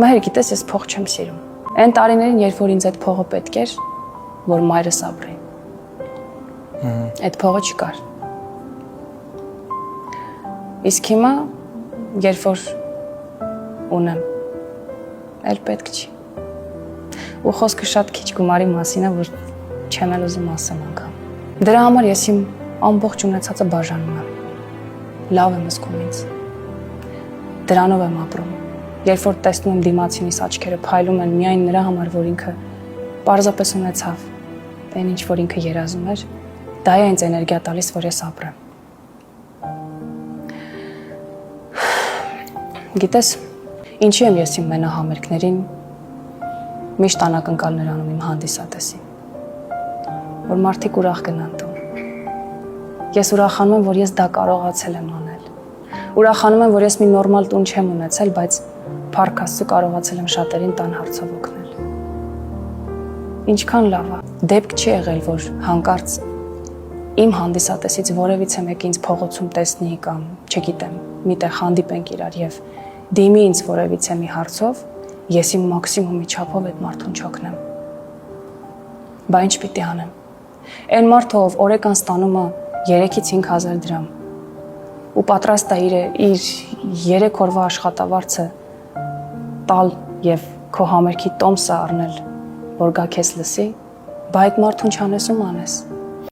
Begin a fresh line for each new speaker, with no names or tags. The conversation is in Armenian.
Մայր գիտես, ես փող չեմ սիրում։ Այն տարիներին, երբ որ ինձ այդ փողը պետք էր, որ մայրս ապրի։ Այդ փողը չկար։ Իսկ հիմա, երբ որ ունեմ, էլ պետք չի։ Ու խոսքը շատ քիչ գումարի մասին է, որ չեմ էլ ուզում ասեմ անգամ։ Դրա համար ես իմ ամբողջ ունեցածը բաժանում եմ։ Լավ եմ զգում ինձ։ Դրանով եմ ապրում։ Երբ որ տեսնում եմ դիմացինիս աչքերը փայլում են միայն նրա համար, որ ինքը պարզապես ունեցավ, այն ինչ որ ինքը երազում էր, դա է ինձ էներգիա տալիս, որ ես ապրեմ։ Գիտես, ինչի եմ ես իմ մենահամերգներին միշտ անակնկալներ անում իմ հանդիսատեսին, որ մարդիկ ուրախ գնան տուն։ Ես ուրախանում եմ, որ ես դա կարողացել եմ անել։ Ուրախանում եմ, որ ես մի նորմալ տուն չեմ ունեցել, բայց փառք Աստծո կարողացել եմ շատերին տան հարցով օգնել։ Ինչքան լավ է։ Դեպք չի եղել, որ հանկարծ իմ հանդիսատեսից որևիցե մեկը ինձ փողոցում տեսնի կամ, չգիտեմ, միտեղ հանդիպենք իրար եւ դիմի ինձ որևիցե մի հարցով, ես իմ մաքսիմումի չափով այդ մարդուն չօգնեմ։ Բա ինչ պիտի անեմ։ Այն մարդը, ով օրեկան ստանում է 3-ից 5,000 դրամ ու պատրաստ է իր 3 օրվա աշխատավարձը տալ եւ քո համերգի տոմսը առնել, որ գա քեզ լսի, բա այդ մարդուն չանես ու մանես։